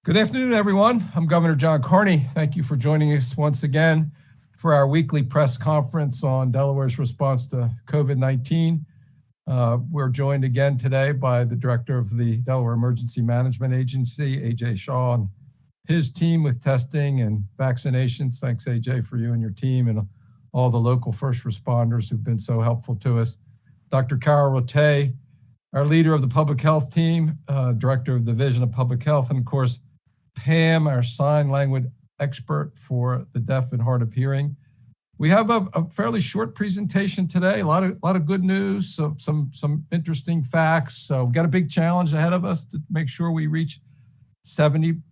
Good afternoon, everyone. I'm Governor John Carney. Thank you for joining us once again for our weekly press conference on Delaware's response to COVID-19. We're joined again today by the director of the Delaware Emergency Management Agency, AJ Shaw, and his team with testing and vaccinations. Thanks, AJ, for you and your team and all the local first responders who've been so helpful to us. Dr. Carol Rotte, our leader of the public health team, director of the Division of Public Health, and of course, Pam, our sign language expert for the deaf and hard of hearing. We have a fairly short presentation today, a lot of good news, so some interesting facts. So we've got a big challenge ahead of us to make sure we reach 70%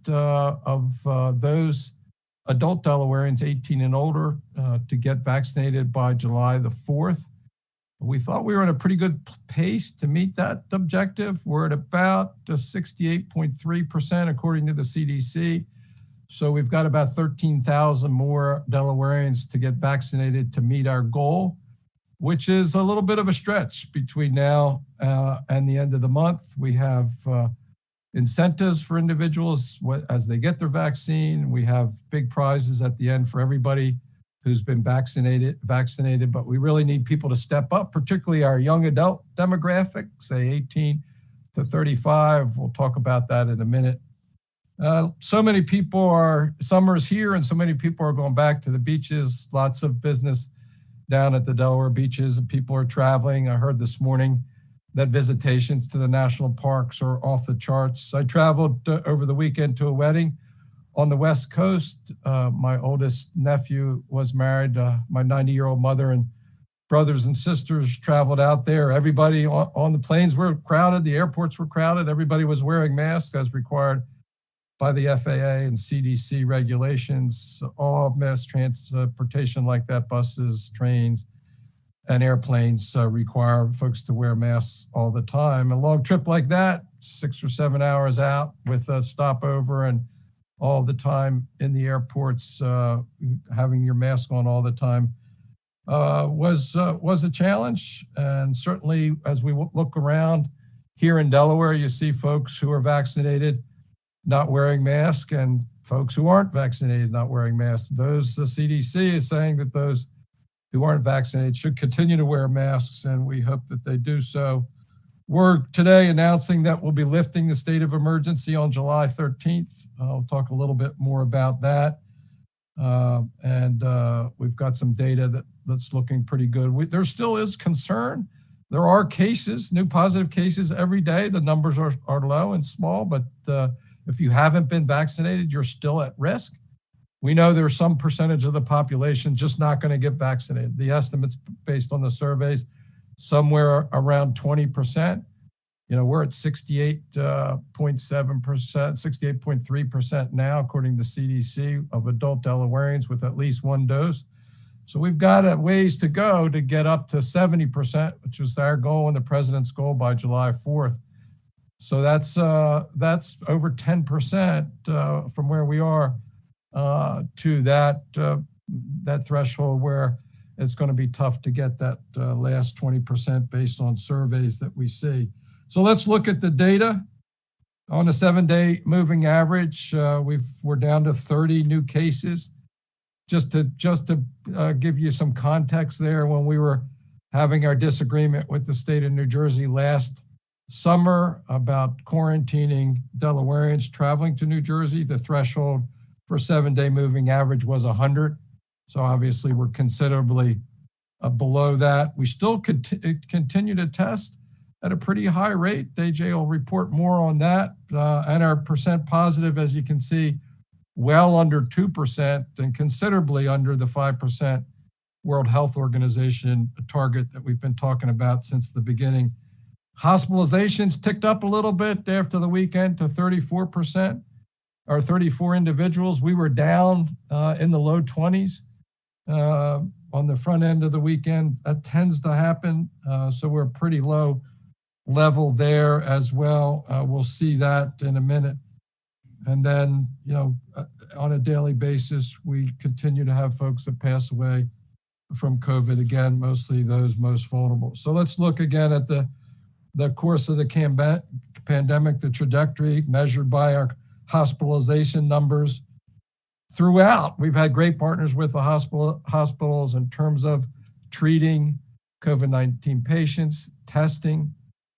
of those adult Delawareans 18 and older to get vaccinated by July the 4th. We thought we were at a pretty good pace to meet that objective. We're at about 68.3% according to the CDC. So we've got about 13,000 more Delawareans to get vaccinated to meet our goal, which is a little bit of a stretch between now and the end of the month. We have incentives for individuals as they get their vaccine. We have big prizes at the end for everybody who's been vaccinated, but we really need people to step up, particularly our young adult demographic, say 18 to 35. We'll talk about that in a minute. So many people summer's here and so many people are going back to the beaches, lots of business down at the Delaware beaches and people are traveling. I heard this morning that visitations to the national parks are off the charts. I traveled over the weekend to a wedding on the West Coast. My oldest nephew was married. My 90-year-old mother and brothers and sisters traveled out there. Everybody on the planes were crowded. The airports were crowded. Everybody was wearing masks as required by the FAA and CDC regulations. All mass transportation like that, buses, trains, and airplanes require folks to wear masks all the time. A long trip like that, 6 or 7 hours out with a stopover and all the time in the airports, having your mask on all the time was a challenge. And certainly as we look around here in Delaware, you see folks who are vaccinated not wearing masks and folks who aren't vaccinated not wearing masks. The CDC is saying that those who aren't vaccinated should continue to wear masks, and we hope that they do so. We're today announcing that we'll be lifting the state of emergency on July 13th. I'll talk a little bit more about that. We've got some data that's looking pretty good. There still is concern. There are cases, new positive cases every day. The numbers are low and small, but if you haven't been vaccinated, you're still at risk. We know there's some percentage of the population just not going to get vaccinated. The estimates based on the surveys, somewhere around 20%. You know, we're at 68.7%, 68.3% now, according to CDC, of adult Delawareans with at least one dose. So we've got a ways to go to get up to 70%, which was our goal and the president's goal by July 4th. So that's over 10% from where we are to that threshold where it's going to be tough to get that last 20% based on surveys that we see. So let's look at the data. On a 7-day moving average, we're down to 30 new cases. Just to give you some context there, when we were having our disagreement with the state of New Jersey last summer about quarantining Delawareans traveling to New Jersey, the threshold for 7-day moving average was 100. So obviously we're considerably below that. We still continue to test at a pretty high rate. AJ will report more on that. And our percent positive, as you can see, well under 2% and considerably under the 5% World Health Organization target that we've been talking about since the beginning. Hospitalizations ticked up a little bit after the weekend to 34%, or 34 individuals. We were down in the low 20s on the front end of the weekend. That tends to happen, so we're pretty low level there as well. We'll see that in a minute. And then, you know, on a daily basis, we continue to have folks that pass away from COVID, again, mostly those most vulnerable. So let's look again at the course of the pandemic, the trajectory measured by our hospitalization numbers throughout. We've had great partners with the hospitals in terms of treating COVID-19 patients, testing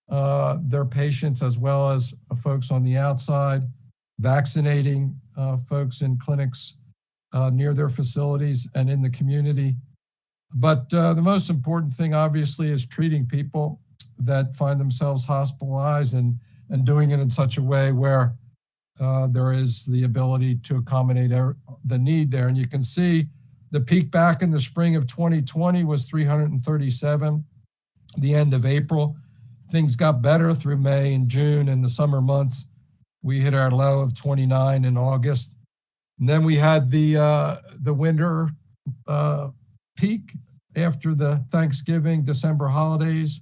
their patients, as well as folks on the outside, vaccinating folks in clinics near their facilities and in the community. But the most important thing, obviously, is treating people that find themselves hospitalized and doing it in such a way where there is the ability to accommodate the need there. And you can see the peak back in the spring of 2020 was 337. The end of April, things got better through May and June. In the summer months, we hit our low of 29 in August. And then we had the winter peak after the Thanksgiving, December holidays,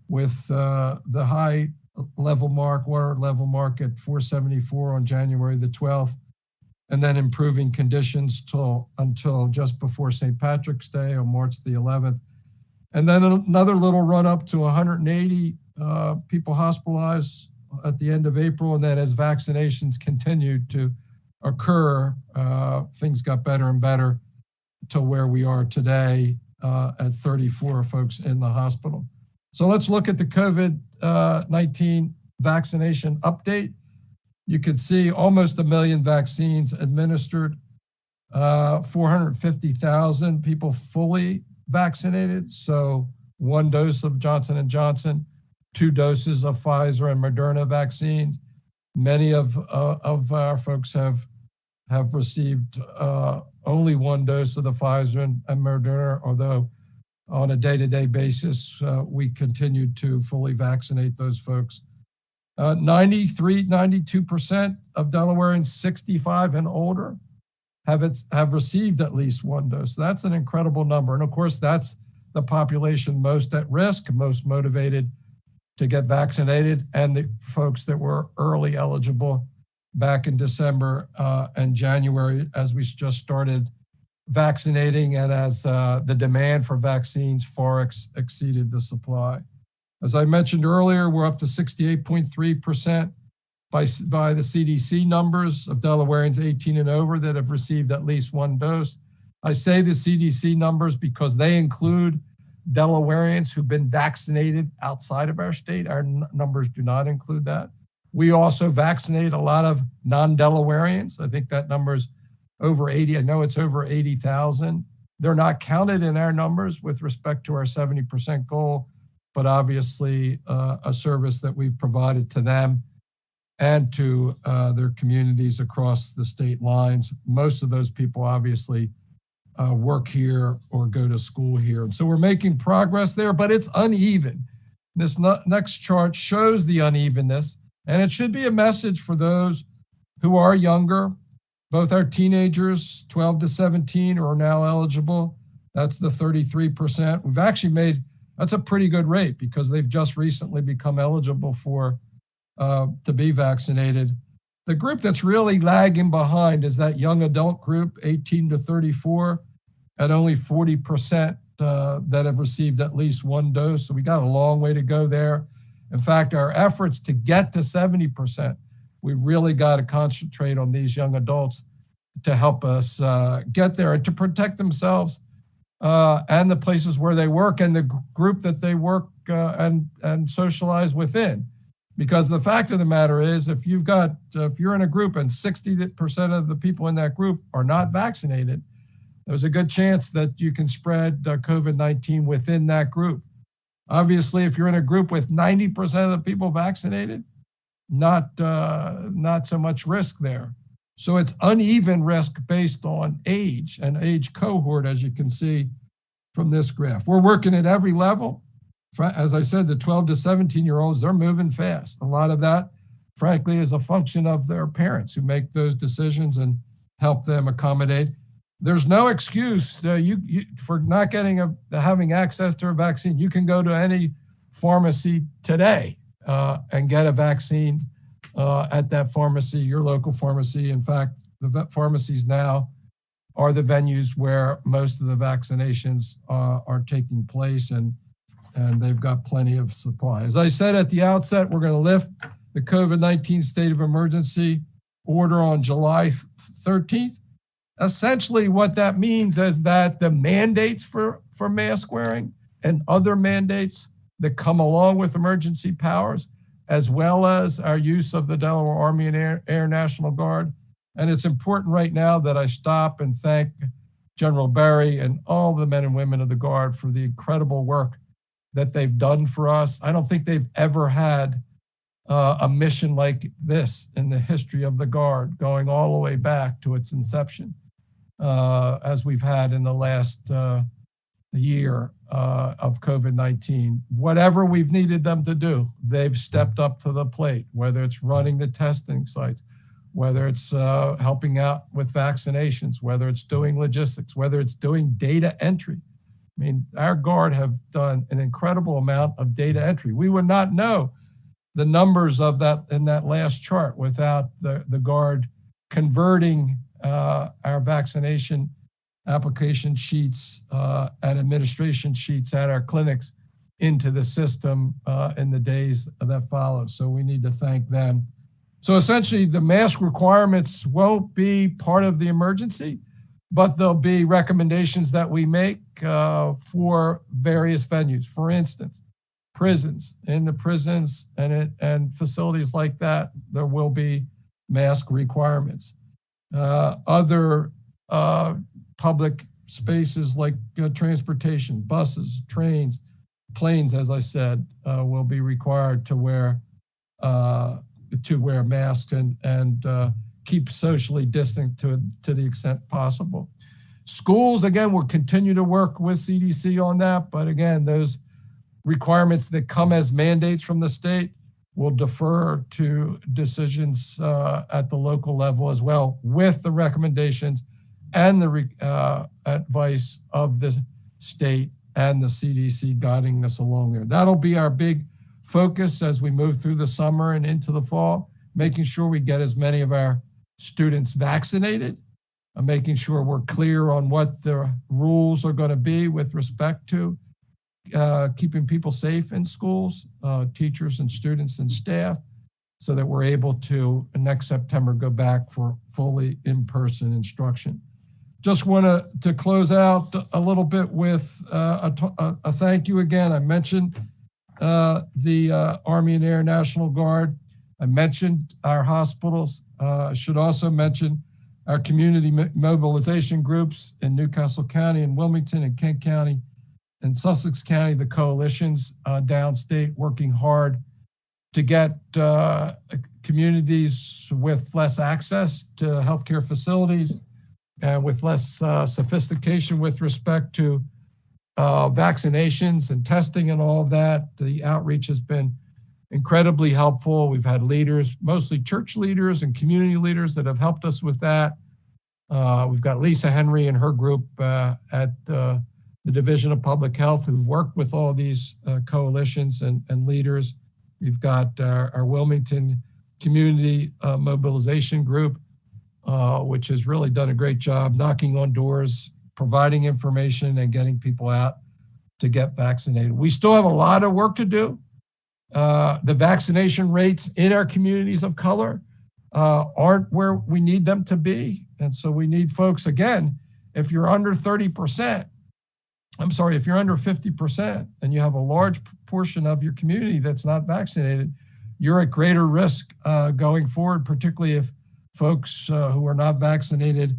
with the high level mark, water level mark at 474 on January the 12th, and then improving conditions until just before St. Patrick's Day on March the 11th. And then another little run up to 180 people hospitalized at the end of April. And then as vaccinations continued to occur, things got better and better to where we are today at 34 folks in the hospital. So let's look at the COVID-19 vaccination update. You could see almost 1 million vaccines administered, 450,000 people fully vaccinated. So 1 dose of Johnson & Johnson, 2 doses of Pfizer and Moderna vaccines. Many of our folks have received only 1 dose of the Pfizer and Moderna, although on a day-to-day basis, we continue to fully vaccinate those folks. 92% of Delawareans 65 and older have received at least 1 dose. That's an incredible number. And of course, that's the population most at risk, most motivated to get vaccinated, and the folks that were early eligible back in December and January as we just started vaccinating and as the demand for vaccines far exceeded the supply. As I mentioned earlier, we're up to 68.3% by the CDC numbers of Delawareans 18 and over that have received at least 1 dose. I say the CDC numbers because they include Delawareans who've been vaccinated outside of our state. Our numbers do not include that. We also vaccinate a lot of non-Delawareans. I think that number's over 80. I know it's over 80,000. They're not counted in our numbers with respect to our 70% goal, but obviously a service that we've provided to them and to their communities across the state lines. Most of those people obviously work here or go to school here. And so we're making progress there, but it's uneven. This next chart shows the unevenness, and it should be a message for those who are younger. Both our teenagers, 12 to 17, are now eligible. That's the 33%. We've actually made, that's a pretty good rate because they've just recently become eligible to be vaccinated. The group that's really lagging behind is that young adult group, 18 to 34, at only 40% that have received at least 1 dose. So we got a long way to go there. In fact, our efforts to get to 70%, we really got to concentrate on these young adults to help us get there and to protect themselves and the places where they work and the group that they work and socialize within. Because the fact of the matter is, if you're in a group and 60% of the people in that group are not vaccinated, there's a good chance that you can spread COVID-19 within that group. Obviously, if you're in a group with 90% of the people vaccinated, not so much risk there. So it's uneven risk based on age and age cohort, as you can see from this graph. We're working at every level. As I said, the 12 to 17-year-olds, they're moving fast. A lot of that, frankly, is a function of their parents who make those decisions and help them accommodate. There's no excuse for not having access to a vaccine. You can go to any pharmacy today and get a vaccine at that pharmacy, your local pharmacy. In fact, the pharmacies now are the venues where most of the vaccinations are taking place, and they've got plenty of supply. As I said at the outset, we're going to lift the COVID-19 state of emergency order on July 13th. Essentially, what that means is that the mandates for mask wearing and other mandates that come along with emergency powers, as well as our use of the Delaware Army and Air National Guard. And it's important right now that I stop and thank General Berry and all the men and women of the Guard for the incredible work that they've done for us. I don't think they've ever had a mission like this in the history of the Guard, going all the way back to its inception, as we've had in the last year of COVID-19. Whatever we've needed them to do, they've stepped up to the plate, whether it's running the testing sites, whether it's helping out with vaccinations, whether it's doing logistics, whether it's doing data entry. I mean, our Guard have done an incredible amount of data entry. We would not know the numbers of that in that last chart without the Guard converting our vaccination application sheets and administration sheets at our clinics into the system in the days that follow. So we need to thank them. So essentially, the mask requirements won't be part of the emergency, but there'll be recommendations that we make for various venues. For instance, prisons. In the prisons and facilities like that, there will be mask requirements. Other public spaces like transportation, buses, trains, planes, as I said, will be required to wear masks and keep socially distant to the extent possible. Schools, again, will continue to work with CDC on that, but again, those requirements that come as mandates from the state will defer to decisions at the local level as well, with the recommendations and the advice of the state and the CDC guiding us along there. That'll be our big focus as we move through the summer and into the fall, making sure we get as many of our students vaccinated, making sure we're clear on what the rules are going to be with respect to keeping people safe in schools, teachers and students and staff, so that we're able to, next September, go back for fully in-person instruction. Just want to close out a little bit with a thank you again. I mentioned the Army and Air National Guard. I mentioned our hospitals. I should also mention our community mobilization groups in Newcastle County and Wilmington and Kent County and Sussex County, the coalitions downstate working hard to get communities with less access to healthcare facilities and with less sophistication with respect to vaccinations and testing and all of that. The outreach has been incredibly helpful. We've had leaders, mostly church leaders and community leaders, that have helped us with that. We've got Lisa Henry and her group at the Division of Public Health, who've worked with all these coalitions and leaders. We've got our Wilmington Community Mobilization Group, which has really done a great job knocking on doors, providing information, and getting people out to get vaccinated. We still have a lot of work to do. The vaccination rates in our communities of color aren't where we need them to be. And so we need folks, again, if you're under 30%, if you're under 50% and you have a large portion of your community that's not vaccinated, you're at greater risk going forward, particularly if folks who are not vaccinated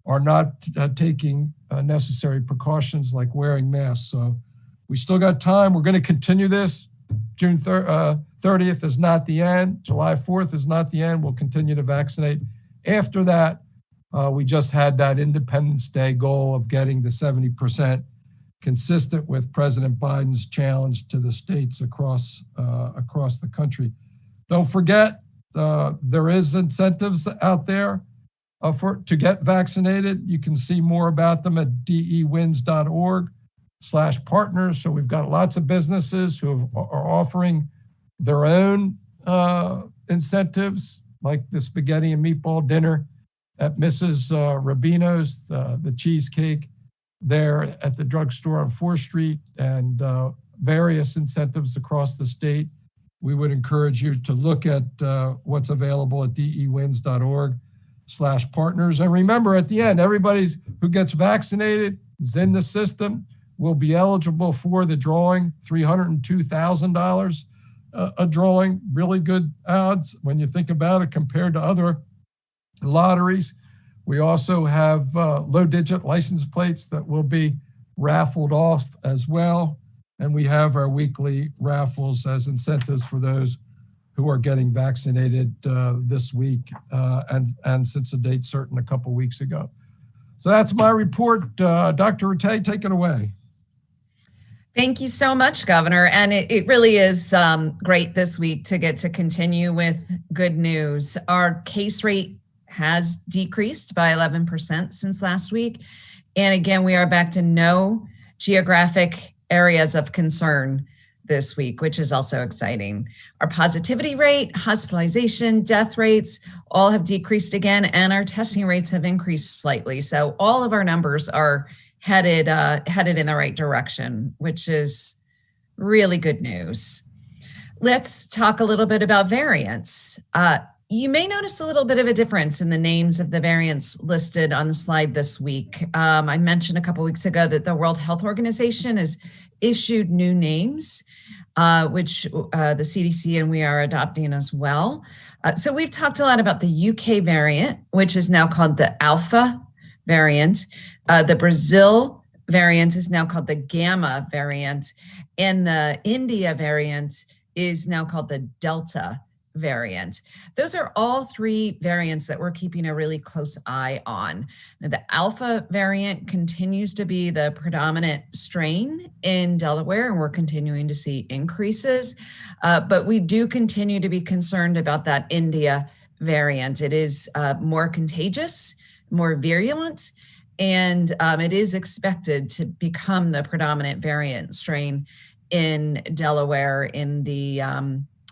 are not taking necessary precautions like wearing masks. So we still got time. We're going to continue this. June 30th is not the end. July 4th is not the end. We'll continue to vaccinate. After that, we just had that Independence Day goal of getting to 70%, consistent with President Biden's challenge to the states across the country. Don't forget, there is incentives out there to get vaccinated. You can see more about them at dewins.org/partners. So we've got lots of businesses who are offering their own incentives, like the spaghetti and meatball dinner at Mrs. Rubino's, the cheesecake there at the drugstore on 4th Street, and various incentives across the state. we would encourage you to look at what's available at dewins.org/partners. And remember, at the end, everybody who gets vaccinated is in the system, will be eligible for the drawing, $302,000 a drawing. Really good odds when you think about it compared to other lotteries. We also have low-digit license plates that will be raffled off as well. And we have our weekly raffles as incentives for those who are getting vaccinated this week and since a date certain a couple weeks ago. So that's my report. Dr. Rattay, take it away. Thank you so much, Governor. And it really is great this week to get to continue with good news. Our case rate has decreased by 11% since last week. And again, we are back to no geographic areas of concern this week, which is also exciting. Our positivity rate, hospitalization, death rates all have decreased again, and our testing rates have increased slightly. So all of our numbers are headed in the right direction, which is really good news. Let's talk a little bit about variants. You may notice a little bit of a difference in the names of the variants listed on the slide this week. I mentioned a couple weeks ago that the World Health Organization has issued new names, which the CDC and we are adopting as well. So we've talked a lot about the UK variant, which is now called the Alpha variant. The Brazil variant is now called the Gamma variant, and the India variant is now called the Delta variant. Those are all three variants that we're keeping a really close eye on. Now, the Alpha variant continues to be the predominant strain in Delaware, and we're continuing to see increases, but we do continue to be concerned about that India variant. It is more contagious, more virulent, and it is expected to become the predominant variant strain in Delaware in the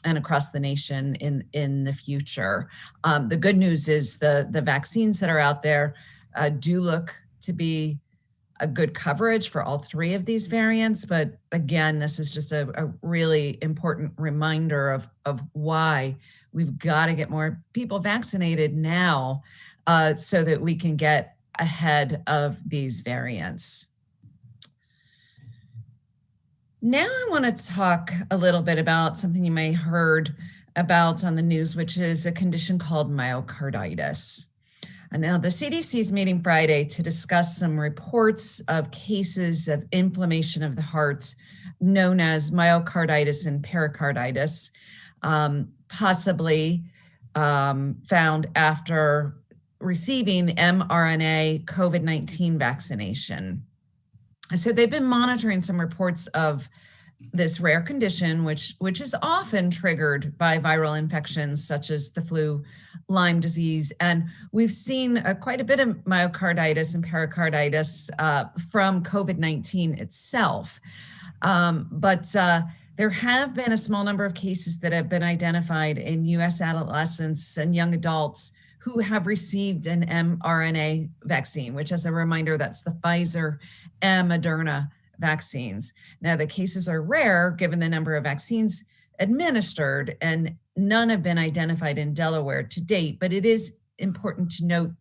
and across the nation in the future. The good news is the vaccines that are out there do look to be a good coverage for all three of these variants. But again, this is just a really important reminder of why we've got to get more people vaccinated now so that we can get ahead of these variants. Now I want to talk a little bit about something you may have heard about on the news, which is a condition called myocarditis. And now the CDC is meeting Friday to discuss some reports of cases of inflammation of the heart known as myocarditis and pericarditis, possibly found after receiving mRNA COVID-19 vaccination. So they've been monitoring some reports of this rare condition, which is often triggered by viral infections such as the flu, Lyme disease. And we've seen quite a bit of myocarditis and pericarditis from COVID-19 itself. But there have been a small number of cases that have been identified in US adolescents and young adults who have received an mRNA vaccine, which, as a reminder, that's the Pfizer and Moderna vaccines. Now, the cases are rare given the number of vaccines administered, and none have been identified in Delaware to date, but it is important to note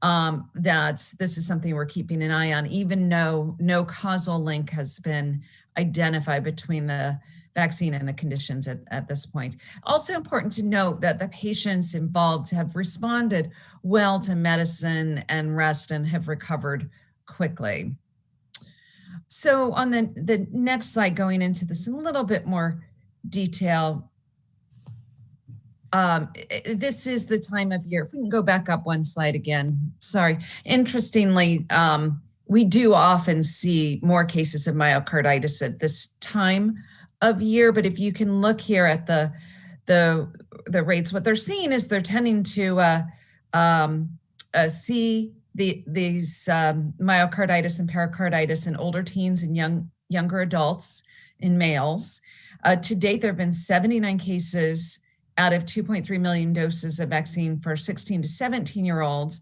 that this is something we're keeping an eye on, even though no causal link has been identified between the vaccine and the conditions at this point. Also important to note that the patients involved have responded well to medicine and rest and have recovered quickly. So on the next slide, going into this in a little bit more detail, this is the time of year. If we can go back up one slide again, sorry. Interestingly, we do often see more cases of myocarditis at this time of year, but if you can look here at the rates, what they're seeing is they're tending to see these myocarditis and pericarditis in older teens and younger adults, in males. To date, there have been 79 cases out of 2.3 million doses of vaccine for 16 to 17-year-olds,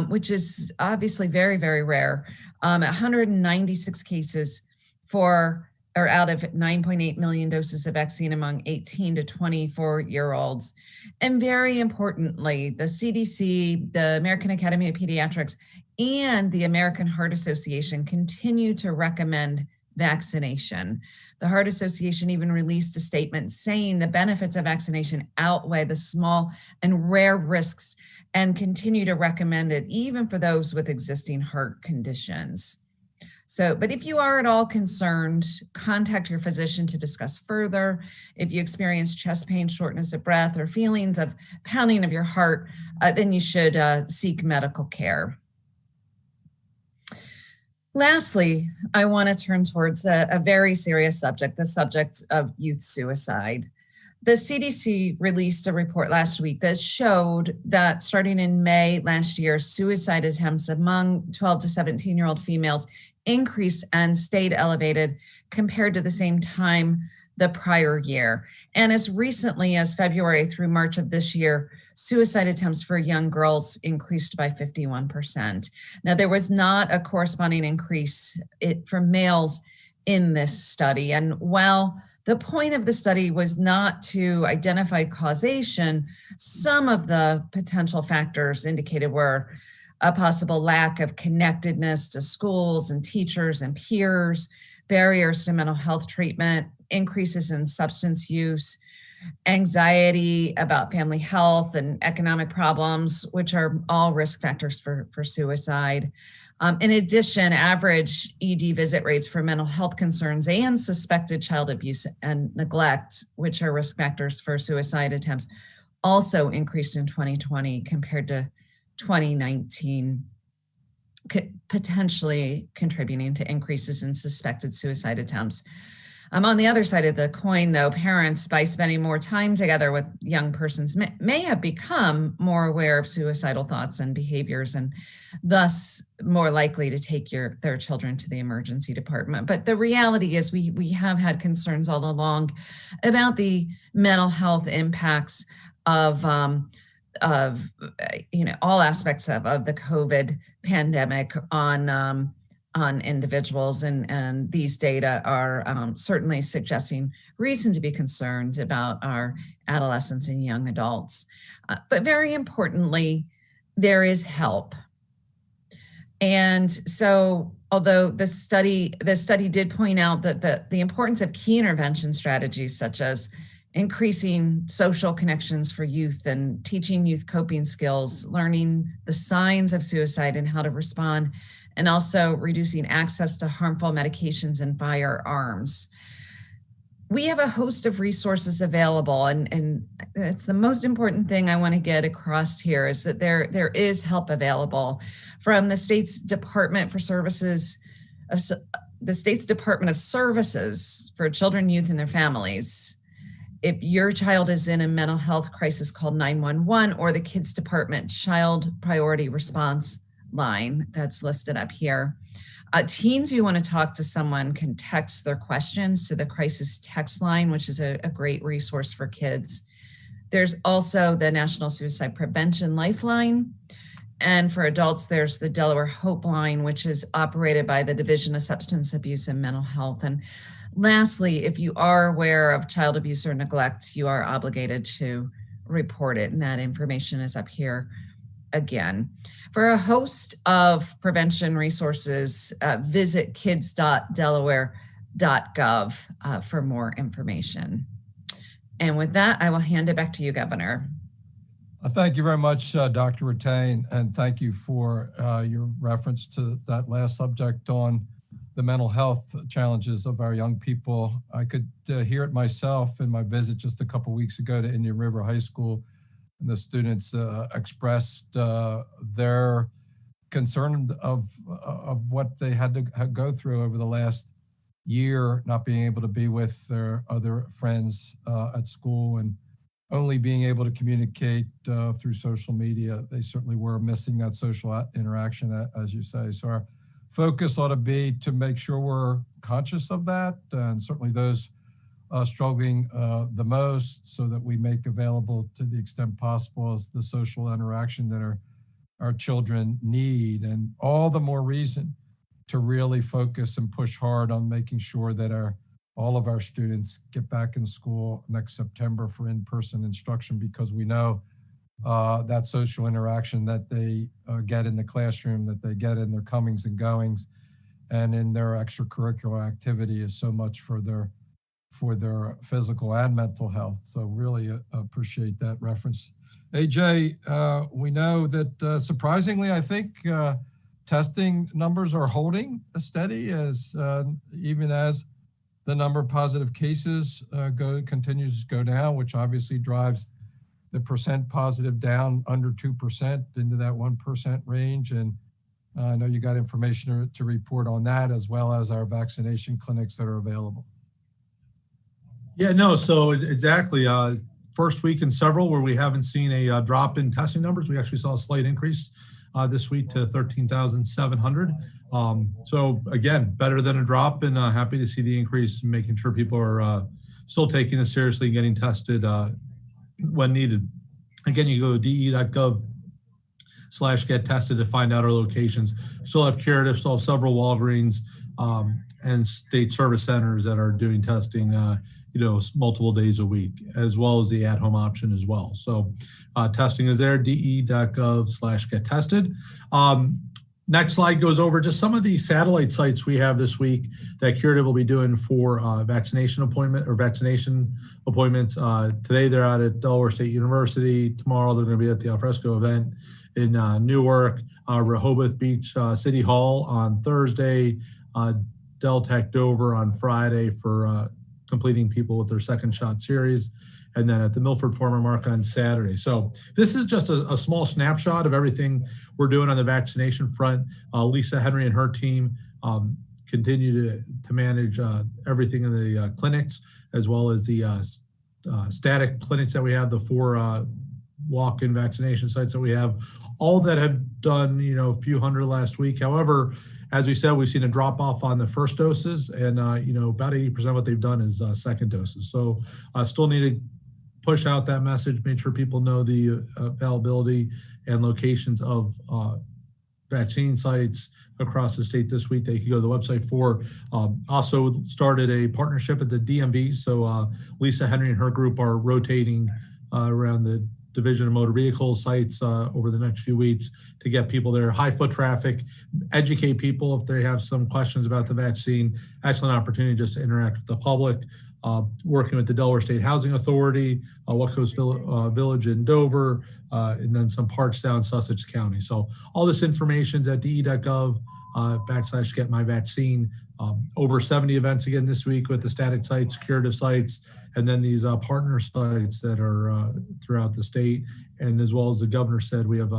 which is obviously very, very rare. 196 cases for out of 9.8 million doses of vaccine among 18 to 24-year-olds. And very importantly, the CDC, the American Academy of Pediatrics, and the American Heart Association continue to recommend vaccination. The Heart Association even released a statement saying the benefits of vaccination outweigh the small and rare risks and continue to recommend it even for those with existing heart conditions. So, but if you are at all concerned, contact your physician to discuss further. If you experience chest pain, shortness of breath, or feelings of pounding of your heart, then you should seek medical care. Lastly, I want to turn towards a very serious subject, the subject of youth suicide. The CDC released a report last week that showed that starting in May last year, suicide attempts among 12 to 17-year-old females increased and stayed elevated compared to the same time the prior year. And as recently as February through March of this year, suicide attempts for young girls increased by 51%. Now, there was not a corresponding increase for males in this study. And while the point of the study was not to identify causation, some of the potential factors indicated were a possible lack of connectedness to schools and teachers and peers, barriers to mental health treatment, increases in substance use, anxiety about family health and economic problems, which are all risk factors for suicide. In addition, average ED visit rates for mental health concerns and suspected child abuse and neglect, which are risk factors for suicide attempts, also increased in 2020 compared to 2019, potentially contributing to increases in suspected suicide attempts. On the other side of the coin, though, parents, by spending more time together with young persons, may have become more aware of suicidal thoughts and behaviors, and thus more likely to take their children to the emergency department. But the reality is we have had concerns all along about the mental health impacts of all aspects of the COVID pandemic on individuals, and these data are certainly suggesting reason to be concerned about our adolescents and young adults. But very importantly, there is help. And so, although the study did point out that the importance of key intervention strategies such as increasing social connections for youth and teaching youth coping skills, learning the signs of suicide and how to respond, and also reducing access to harmful medications and firearms. We have a host of resources available, and it's the most important thing I want to get across here is that there is help available from the state's Department for Services, the state's Department of Services for Children, Youth, and their Families. If your child is in a mental health crisis, call 911 or the Kids Department Child Priority Response line that's listed up here. Teens who want to talk to someone can text their questions to the crisis text line, which is a great resource for kids. There's also the National Suicide Prevention Lifeline. And for adults, there's the Delaware Hope Line, which is operated by the Division of Substance Abuse and Mental Health. And lastly, if you are aware of child abuse or neglect, you are obligated to report it. And that information is up here again. For a host of prevention resources, visit kids.delaware.gov for more information. And with that, I will hand it back to you, Governor. Thank you very much, Dr. Rattay, and thank you for your reference to that last subject on the mental health challenges of our young people. I could hear it myself in my visit just a couple weeks ago to Indian River High School, and the students expressed their concern of what they had to go through over the last year, not being able to be with their other friends at school and only being able to communicate through social media. They certainly were missing that social interaction, as you say. So our focus ought to be to make sure we're conscious of that, and certainly those struggling the most, so that we make available to the extent possible as the social interaction that our children need. And all the more reason to really focus and push hard on making sure that our all of our students get back in school next September for in-person instruction, because we know that social interaction that they get in the classroom, that they get in their comings and goings, and in their extracurricular activity is so much for their physical and mental health. So really appreciate that reference. AJ, we know that surprisingly, I think testing numbers are holding steady as even as the number of positive cases continues to go down, which obviously drives the percent positive down under 2% into that 1% range. And I know you got information to report on that, as well as our vaccination clinics that are available. Yeah, no, so exactly. First week in several where we haven't seen a drop in testing numbers. We actually saw a slight increase this week to 13,700. So again, better than a drop, and happy to see the increase, and making sure people are still taking this seriously and getting tested when needed. Again, you go to de.gov/get tested to find out our locations. Still have Curative, still have several Walgreens and state service centers that are doing testing multiple days a week, as well as the at-home option as well. So testing is there, de.gov/get tested. Next slide goes over just some of the satellite sites we have this week that Curative will be doing for vaccination appointments. Today they're out at Delaware State University. Tomorrow they're going to be at the Alfresco event in Newark, Rehoboth Beach City Hall on Thursday, Del Tech Dover on Friday for completing people with their second shot series, and then at the Milford Farmer Market on Saturday. So this is just a small snapshot of everything we're doing on the vaccination front. Lisa Henry and her team continue to manage everything in the clinics, as well as the static clinics that we have, the 4 walk-in vaccination sites that we have, all that have done, a few hundred last week. However, as we said, we've seen a drop off on the first doses, and about 80% of what they've done is second doses. So still need to push out that message, make sure people know the availability and locations of vaccine sites across the state this week. They can go to the website for. Also started a partnership at the DMV. So Lisa Henry and her group are rotating around the Division of Motor Vehicle sites over the next few weeks to get people there, high foot traffic, educate people if they have some questions about the vaccine. Excellent opportunity just to interact with the public. Working with the Delaware State Housing Authority, West Coast Village in Dover, and then some parts down Sussex County. So all this information is at de.gov/get my vaccine. Over 70 events again this week with the static sites, Curative sites, and then these partner sites that are throughout the state. And as well as the governor said, we have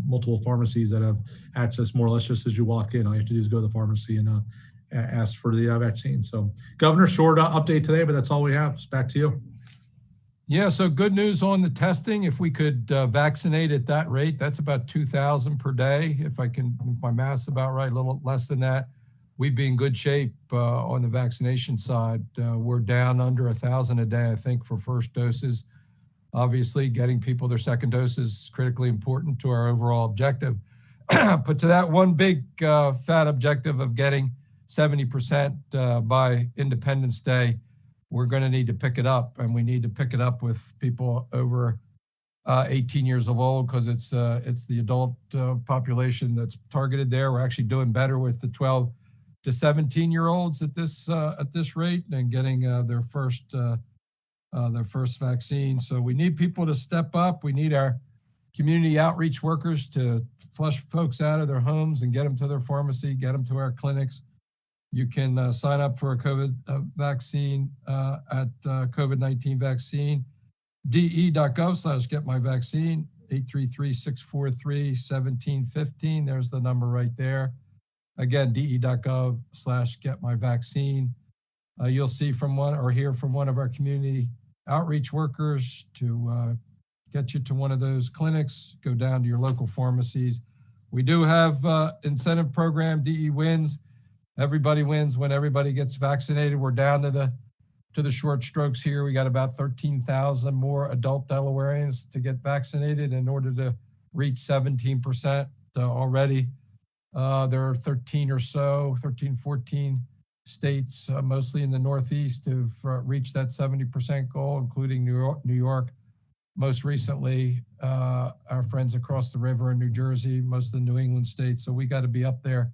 multiple pharmacies that have access more or less just as you walk in. All you have to do is go to the pharmacy and ask for the vaccine. So Governor, short update today, but that's all we have. Back to you. Yeah, so good news on the testing. If we could vaccinate at that rate, that's about 2,000 per day. If my math's about right, a little less than that, we'd be in good shape on the vaccination side. We're down under 1,000 a day, I think, for first doses. Obviously, getting people their second dose is critically important to our overall objective. But to that one big fat objective of getting 70% by Independence Day, we're going to need to pick it up, and we need to pick it up with people over 18 years old, because it's the adult population that's targeted there. We're actually doing better with the 12 to 17-year-olds at this rate and getting their first vaccine. So we need people to step up. We need our community outreach workers to flush folks out of their homes and get them to their pharmacy, get them to our clinics. You can sign up for a COVID vaccine at COVID-19 vaccine, de.gov/get my vaccine, 833-643-1715. There's the number right there. Again, de.gov/get my vaccine. You'll see from one or hear from one of our community outreach workers to get you to one of those clinics, go down to your local pharmacies. We do have incentive program, DE Wins. Everybody wins when everybody gets vaccinated. We're down to the short strokes here. We got about 13,000 more adult Delawareans to get vaccinated in order to reach 17% already. There are 14 states, mostly in the Northeast, have reached that 70% goal, including New York. Most recently, our friends across the river in New Jersey, most of the New England states. So we got to be up there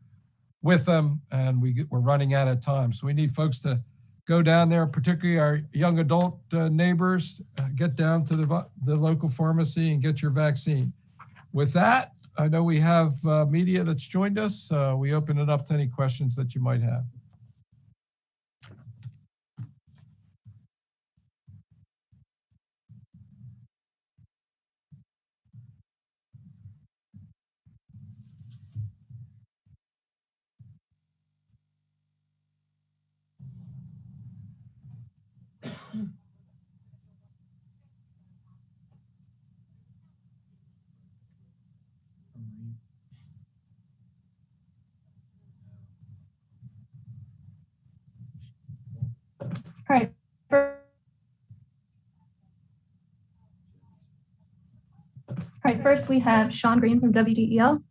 with them, and we're running out of time. So we need folks to go down there, particularly our young adult neighbors, get down to the local pharmacy and get your vaccine. With that, I know we have media that's joined us. We open it up to any questions that you might have. All right. First we have Sean Green from WDEL.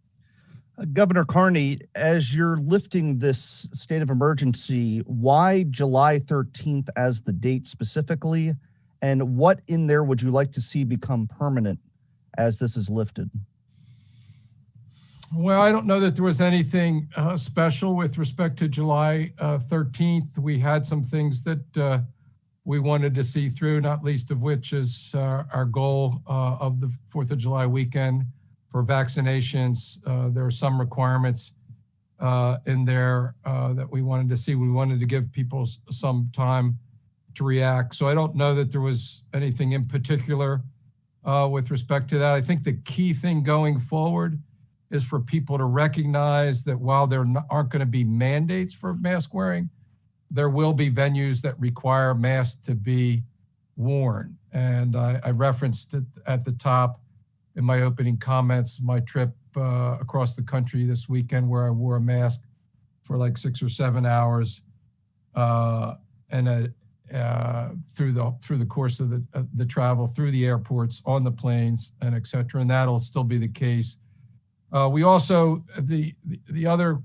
Governor Carney, as you're lifting this state of emergency, why July 13th as the date specifically? And what in there would you like to see become permanent as this is lifted? Well, I don't know that there was anything special with respect to July 13th. We had some things that we wanted to see through, not least of which is our goal of the 4th of July weekend for vaccinations. There are some requirements in there that we wanted to see. We wanted to give people some time to react. So I don't know that there was anything in particular with respect to that. I think the key thing going forward is for people to recognize that while there aren't going to be mandates for mask wearing, there will be venues that require masks to be worn. And I referenced it at the top in my opening comments, my trip across the country this weekend where I wore a mask for like 6 or 7 hours and through the course of the travel, through the airports, on the planes, and et cetera. And that'll still be the case. We also, the other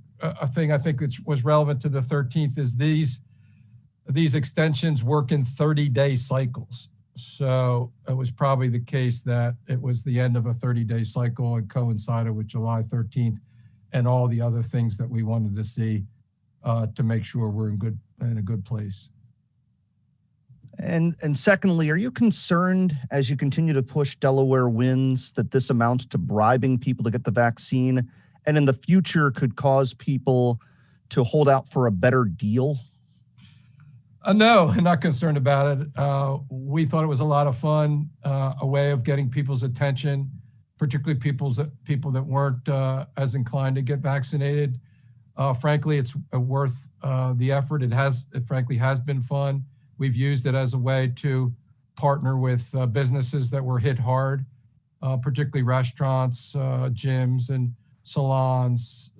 thing I think that was relevant to the 13th is these extensions work in 30-day cycles. So it was probably the case that it was the end of a 30-day cycle and coincided with July 13th and all the other things that we wanted to see to make sure we're in a good place. And secondly, are you concerned as you continue to push Delaware wins that this amounts to bribing people to get the vaccine and in the future could cause people to hold out for a better deal? No, I'm not concerned about it. We thought it was a lot of fun, a way of getting people's attention, particularly people that weren't as inclined to get vaccinated. Frankly, it's worth the effort. It frankly has been fun. We've used it as a way to partner with businesses that were hit hard, particularly restaurants, gyms and salons,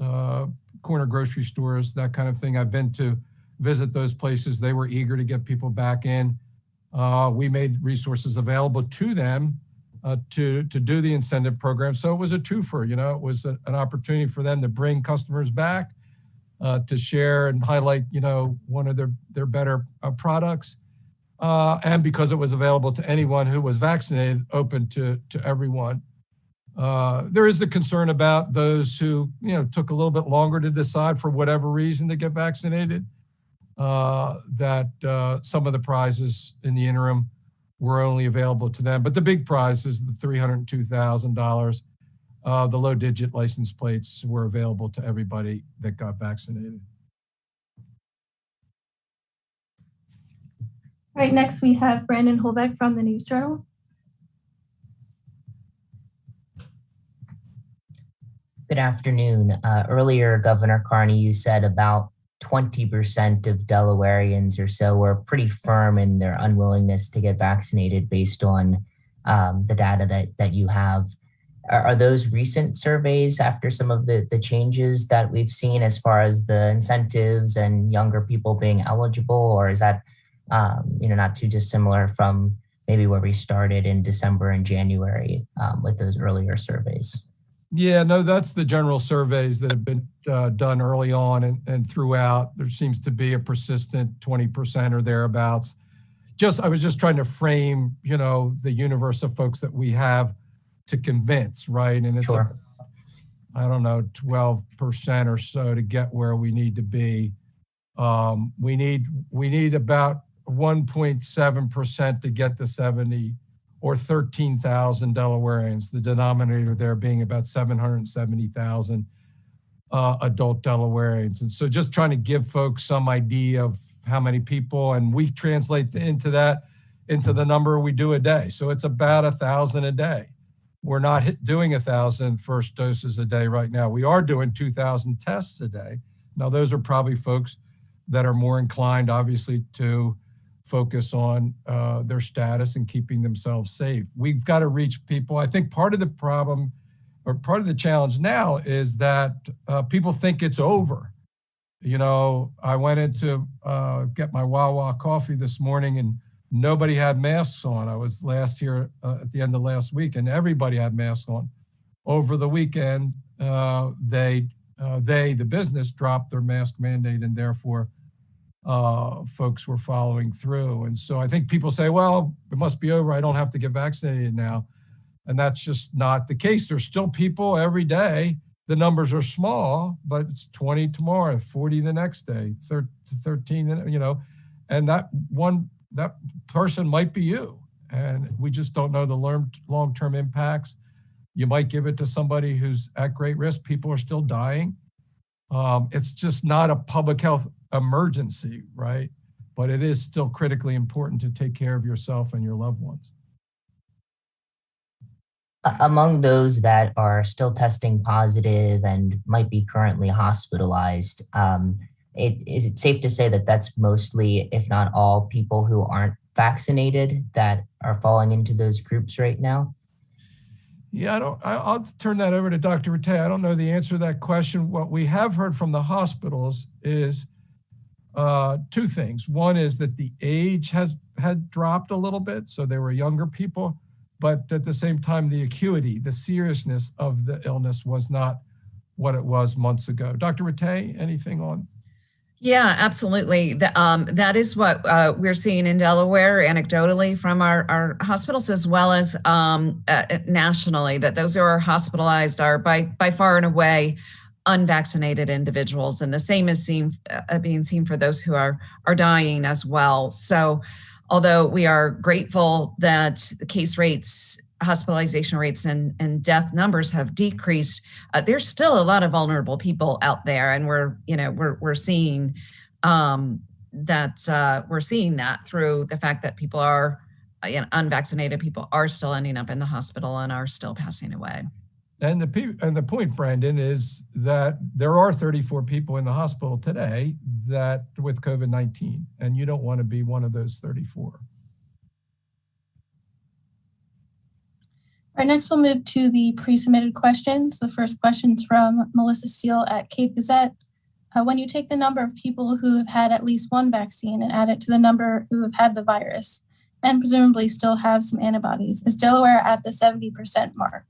corner grocery stores, that kind of thing. I've been to visit those places. They were eager to get people back in. We made resources available to them to do the incentive program. So it was a twofer, it was an opportunity for them to bring customers back, to share and highlight, one of their better products. And because it was available to anyone who was vaccinated, open to everyone. There is the concern about those who, took a little bit longer to decide for whatever reason to get vaccinated, that some of the prizes in the interim were only available to them. But the big prize is the $302,000. The low-digit license plates were available to everybody that got vaccinated. All right, next we have Brandon Holbeck from the News Journal. Good afternoon. Earlier, Governor Carney, you said about 20% of Delawareans or so were pretty firm in their unwillingness to get vaccinated based on the data that you have. Are those recent surveys after some of the changes that we've seen as far as the incentives and younger people being eligible, or is that not too dissimilar from maybe where we started in December and January with those earlier surveys? Yeah, no, that's the general surveys that have been done early on and throughout. There seems to be a persistent 20% or thereabouts. I was just trying to frame, the universe of folks that we have to convince, right? And it's, Sure. I don't know, 12% or so to get where we need to be. We need about 1.7% to get to 70 or 13,000 Delawareans, the denominator there being about 770,000 adult Delawareans. And so just trying to give folks some idea of how many people, and we translate into the number we do a day. So it's about 1,000 a day. We're not doing 1,000 first doses a day right now. We are doing 2,000 tests a day. Now, those are probably folks that are more inclined, obviously, to focus on their status and keeping themselves safe. We've got to reach people. I think part of the problem or part of the challenge now is that people think it's over. I went in to get my Wawa coffee this morning and nobody had masks on. I was last here at the end of last week and everybody had masks on. Over the weekend, the business dropped their mask mandate and therefore folks were following through. And so I think people say, well, it must be over. I don't have to get vaccinated now. And that's just not the case. There's still people every day. The numbers are small, but it's 20 tomorrow, 40 the next day, 13, and that person might be you. And we just don't know the long-term impacts. You might give it to somebody who's at great risk. People are still dying. It's just not a public health emergency, right? But it is still critically important to take care of yourself and your loved ones. Among those that are still testing positive and might be currently hospitalized, is it safe to say that that's mostly, if not all, people who aren't vaccinated that are falling into those groups right now? Yeah, I'll turn that over to Dr. Rattay. I don't know the answer to that question. What we have heard from the hospitals is two things. One is that the age had dropped a little bit, so there were younger people, but at the same time, the acuity, the seriousness of the illness was not what it was months ago. Dr. Rattay, anything on? Yeah, absolutely. That is what we're seeing in Delaware anecdotally from our hospitals, as well as nationally, that those who are hospitalized are by far and away unvaccinated individuals. And the same is being seen for those who are dying as well. So although we are grateful that the case rates, hospitalization rates and death numbers have decreased, there's still a lot of vulnerable people out there, and we're seeing that through the fact that people are unvaccinated people are still ending up in the hospital and are still passing away. And the point, Brandon, is that there are 34 people in the hospital today that with COVID-19, and you don't want to be one of those 34. All right, next we'll move to the pre-submitted questions. The first question's from Melissa Steele at Cape Gazette. When you take the number of people who have had at least one vaccine and add it to the number who have had the virus and presumably still have some antibodies, is Delaware at the 70% mark?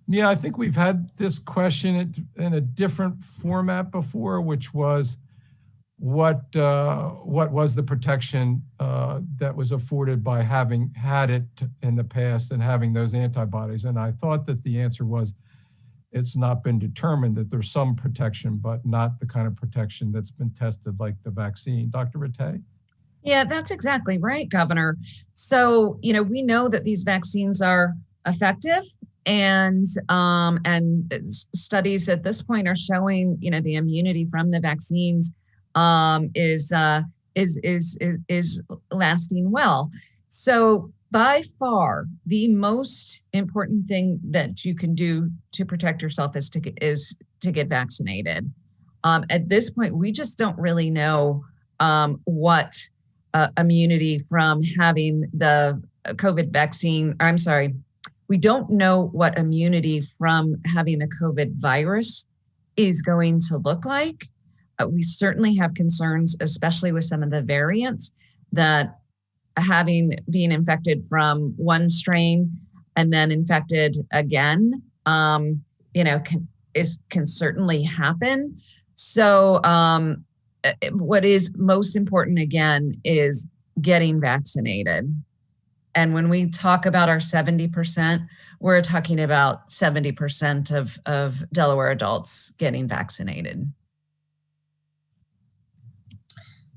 Yeah, I think we've had this question in a different format before, which was what was the protection that was afforded by having had it in the past and having those antibodies. And I thought that the answer was it's not been determined, that there's some protection, but not the kind of protection that's been tested like the vaccine. Dr. Rattay? Yeah, that's exactly right, Governor. So, we know that these vaccines are effective. And studies at this point are showing, the immunity from the vaccines is lasting well. So by far, the most important thing that you can do to protect yourself is to get vaccinated. At this point, we just don't really know what immunity from having the COVID vaccine. We don't know what immunity from having the COVID virus is going to look like. We certainly have concerns, especially with some of the variants, that being infected from one strain and then infected again can certainly happen. So what is most important again is getting vaccinated. And when we talk about our 70%, we're talking about 70% of Delaware adults getting vaccinated.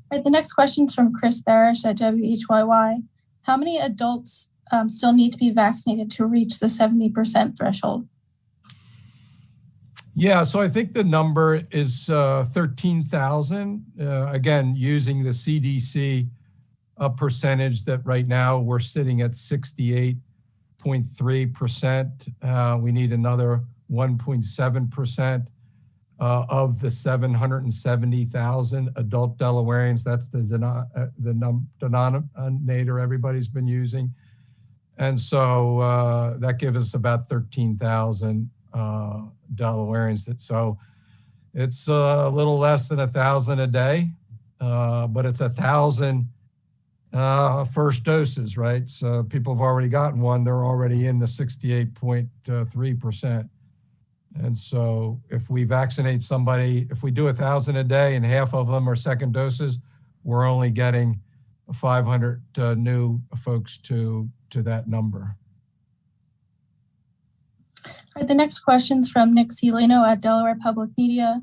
All right, the next question is from Chris Barish at WHYY. How many adults still need to be vaccinated to reach the 70% threshold? Yeah, so I think the number is 13,000. Again, using the CDC percentage that right now we're sitting at 68.3%. We need another 1.7% of the 770,000 adult Delawareans. That's the denominator everybody's been using. And so that gives us about 13,000 Delawareans. So it's a little less than 1,000 a day, but it's 1,000 first doses, right? So people have already gotten one. They're already in the 68.3%. And so if we vaccinate somebody, if we do 1,000 a day and half of them are second doses, we're only getting 500 new folks to that number. All right, the next question's from Nick Cialino at Delaware Public Media.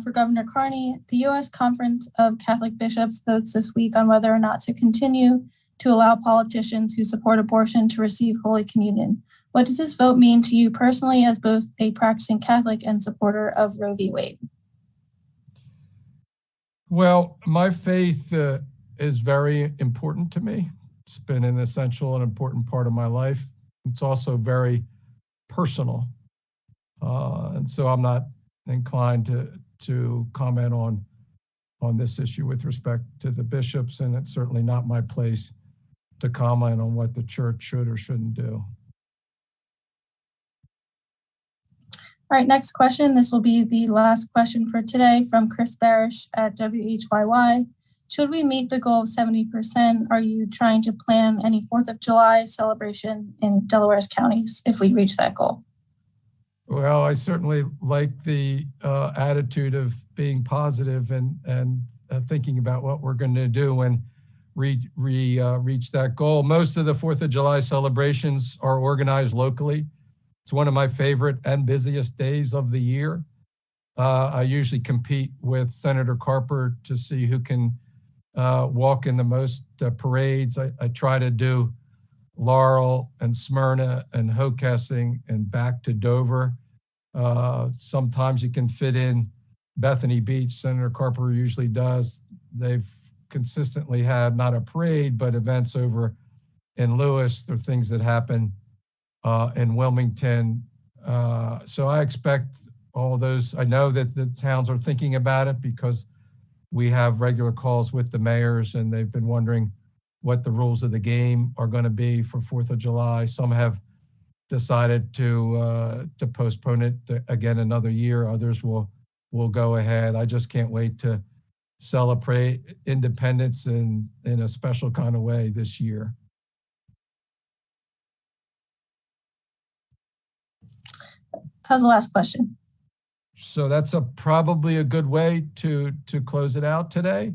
For Governor Carney, the U.S. Conference of Catholic Bishops votes this week on whether or not to continue to allow politicians who support abortion to receive Holy Communion. What does this vote mean to you personally as both a practicing Catholic and supporter of Roe v. Wade? Well, my faith is very important to me. It's been an essential and important part of my life. It's also very personal. And so I'm not inclined to comment on this issue with respect to the bishops, and it's certainly not my place to comment on what the church should or shouldn't do. All right, next question. This will be the last question for today from Chris Barish at WHYY. Should we meet the goal of 70%, are you trying to plan any 4th of July celebration in Delaware's counties if we reach that goal? Well, I certainly like the attitude of being positive and thinking about what we're going to do when we reach that goal. Most of the 4th of July celebrations are organized locally. It's one of my favorite and busiest days of the year. I usually compete with Senator Carper to see who can walk in the most parades. I try to do Laurel and Smyrna and Hocessing and back to Dover. Sometimes you can fit in Bethany Beach. Senator Carper usually does. They've consistently had not a parade, but events over in Lewis. There are things that happen in Wilmington. So I expect all those. I know that the towns are thinking about it because we have regular calls with the mayors and they've been wondering what the rules of the game are going to be for 4th of July. Some have decided to postpone it again another year. Others will go ahead. I just can't wait to celebrate independence in a special kind of way this year. That was the last question. So that's probably a good way to close it out today.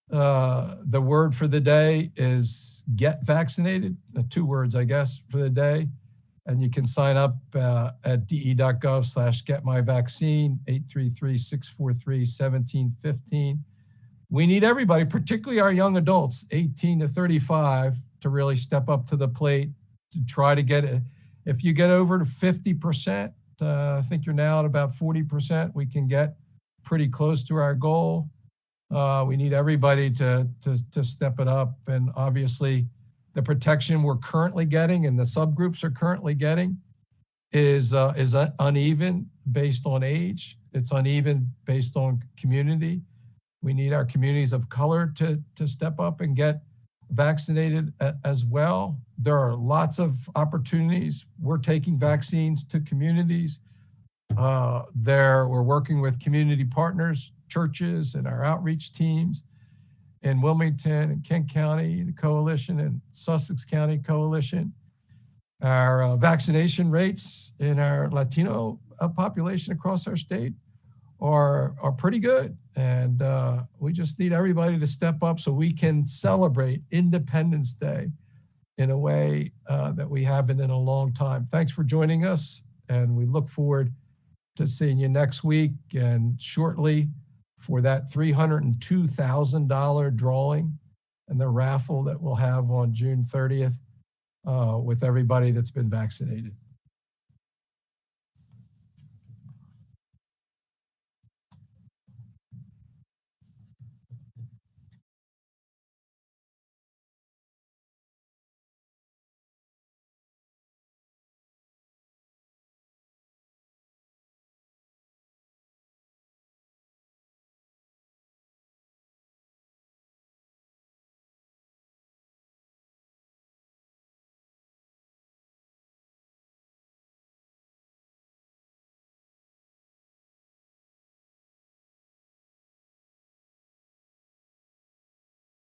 The word for the day is get vaccinated. 2 words, I guess, for the day. And you can sign up at de.gov/getmyvaccine, 833-643-1715. We need everybody, particularly our young adults, 18 to 35, to really step up to the plate to try to get it. If you get over to 50%, I think you're now at about 40%, we can get pretty close to our goal. We need everybody to step it up. And obviously, the protection we're currently getting and the subgroups are currently getting is uneven based on age. It's uneven based on community. We need our communities of color to step up and get vaccinated as well. There are lots of opportunities. We're taking vaccines to communities. We're working with community partners, churches, and our outreach teams in Wilmington and Kent County, the coalition, and Sussex County coalition. Our vaccination rates in our Latino population across our state are pretty good. And we just need everybody to step up so we can celebrate Independence Day in a way that we haven't in a long time. Thanks for joining us, and we look forward to seeing you next week and shortly for that $302,000 drawing and the raffle that we'll have on June 30th with everybody that's been vaccinated.